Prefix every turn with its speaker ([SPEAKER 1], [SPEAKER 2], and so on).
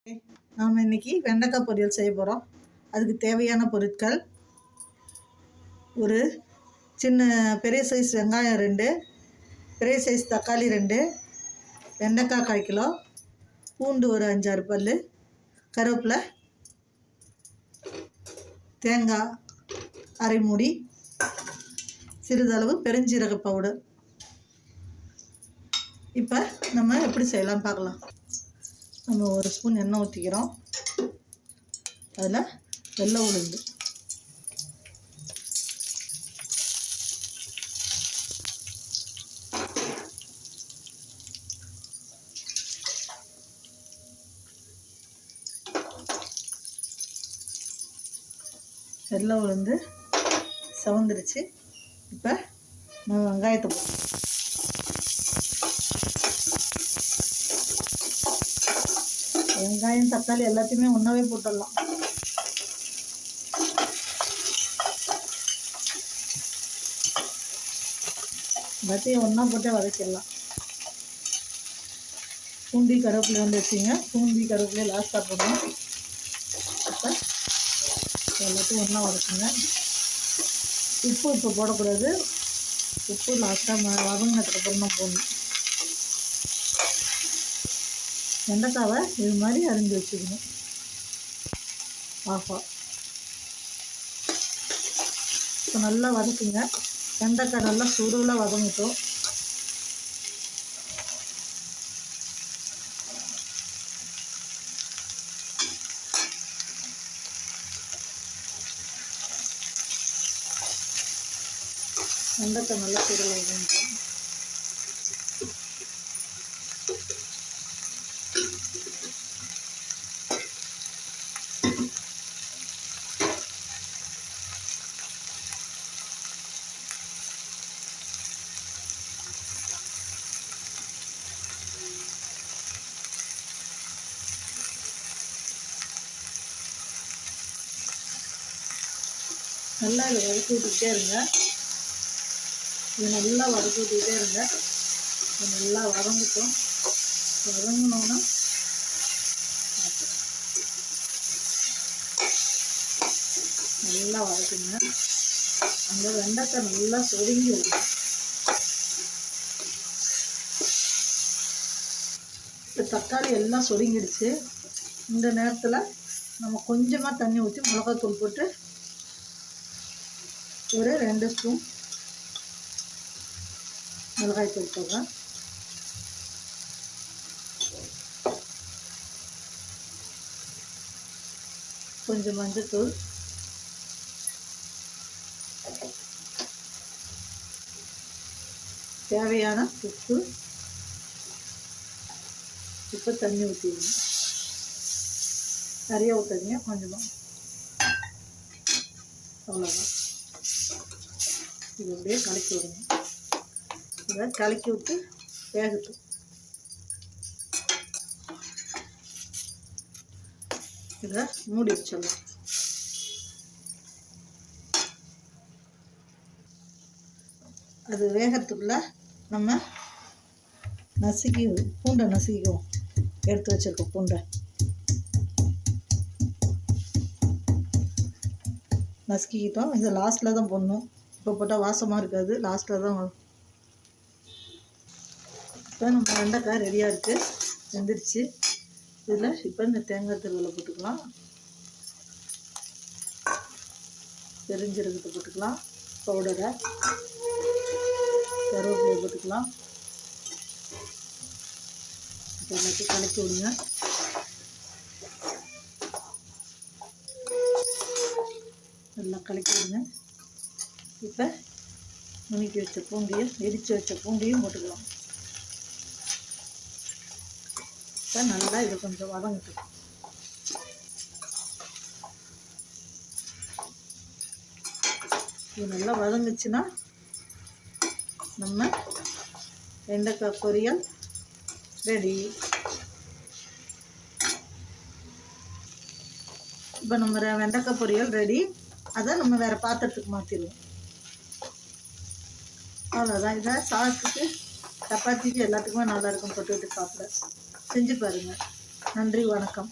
[SPEAKER 1] நாம் இன்றைக்கி வெண்டைக்காய் பொரியல் செய்ய போகிறோம். அதுக்கு தேவையான பொருட்கள்: ஒரு பெரிய சைஸ் வெங்காயம் 2, பெரிய சைஸ் தக்காளி 2, வெண்டைக்காய் 1/4 கிலோ, பூண்டு ஒரு 5-6 பல், கருவேப்பிலை, தேங்காய் அரை மூடி, சிறிதளவு பெருஞ்சீரக பவுடர். இப்போ நம்ம எப்படி செய்யலாம்னு பார்க்கலாம். நம்ம ஒரு ஸ்பூன் எண்ணெய் ஊற்றிக்கிறோம். அதில் வெள்ளை உளுந்து, வெள்ளை உளுந்து செவந்துருச்சு. இப்போ நம்ம வெங்காயத்தை போட்டு வெங்காயம் தக்காளி எல்லாத்தையுமே ஒன்றாவே போட்டுடலாம். எல்லாத்தையும் ஒன்றா போட்டு வதக்கிடலாம். பூண்டி கருவேப்பிலை வந்து வச்சுங்க. பூண்டி கருவேப்பிலை லாஸ்ட்டாக போடணும். இப்போ எல்லாத்தையும் ஒன்றா வதக்குங்க. உப்பு இப்போ போடக்கூடாது. உப்பு லாஸ்ட்டாக வதங்கினதுக்கப்புறம் தான் போடணும். வெண்டைக்காவை இது மாதிரி அரிஞ்சு வச்சுக்கணும். இப்போ நல்லா வதக்குங்க. வெண்டைக்காய் நல்லா சுருள வதங்கட்டும். வெண்டைக்காய் நல்லா சுருள வதங்கட்டும். நல்லா இதை வதக்கி விட்டுக்கிட்டே இருங்க. இது நல்லா வதக்கி விட்டுக்கிட்டே இருங்க. இது நல்லா வதங்கட்டும். வதங்கினோன்னா நல்லா வதக்குங்க. அந்த வெண்டைக்காய் நல்லா சொருங்கி வரும். இப்போ தக்காளி எல்லாம் சொருங்கிடுச்சு. இந்த நேரத்தில் நம்ம கொஞ்சமாக தண்ணி ஊற்றி மிளகாத்தூள் போட்டு ஒரு 2 ஸ்பூன் மிளகாய்த்தூள் போடுறேன். கொஞ்சம் மஞ்சத்தூள், தேவையான உப்பு. இப்போ தண்ணி ஊற்றிடுங்க. நிறைய ஊற்றாதீங்க, கொஞ்சமாக. அவ்வளோதான். இது அப்படியே கலக்கி விடுங்க. இதை கலக்கி விட்டு வேகட்டும். இதை மூடி வச்சிடலாம். அது வேகிறதுக்குள்ள நம்ம பூண்டை நசுக்கிக்குவோம். எடுத்து வச்சிருக்க பூண்டை நசுக்கிக்கிட்டோம். இது லாஸ்ட்டில் தான் போடணும். இப்போ போட்டால் வாசமாக இருக்காது. லாஸ்ட்டில் தான் வரும். இப்போ நம்ம வெண்டைக்காய் ரெடியாக இருக்குது, வெந்துருச்சு. இதில் இப்போ இந்த தேங்காய் திருவலை போட்டுக்கலாம். பெருஞ்சீரகத்தை போட்டுக்கலாம். பவுடரை, கருவேப்பிலையை போட்டுக்கலாம். இப்போ எல்லாத்தையும் கலக்கி விடுங்க. நல்லா கலக்கி விடுங்க. இப்போ நுணுக்கி வச்ச பூண்டையும் இடித்து வச்ச பூண்டையும் போட்டுக்கலாம். இப்போ நல்லா இது கொஞ்சம் வதங்கட்டும். இது நல்லா வதங்குச்சுன்னா நம்ம வெண்டைக்காய் பொரியல் ரெடி. இப்போ நம்ம வெண்டைக்காய் பொரியல் ரெடி. அதை நம்ம வேறு பாத்திரத்துக்கு மாற்றிடுவோம். அவ்வளோதான். இதை சாதத்துக்கு, சப்பாத்திக்கு எல்லாத்துக்குமே நல்லாயிருக்கும். தொட்டுக்கிட்டு சாப்பிட செஞ்சு பாருங்கள். நன்றி, வணக்கம்.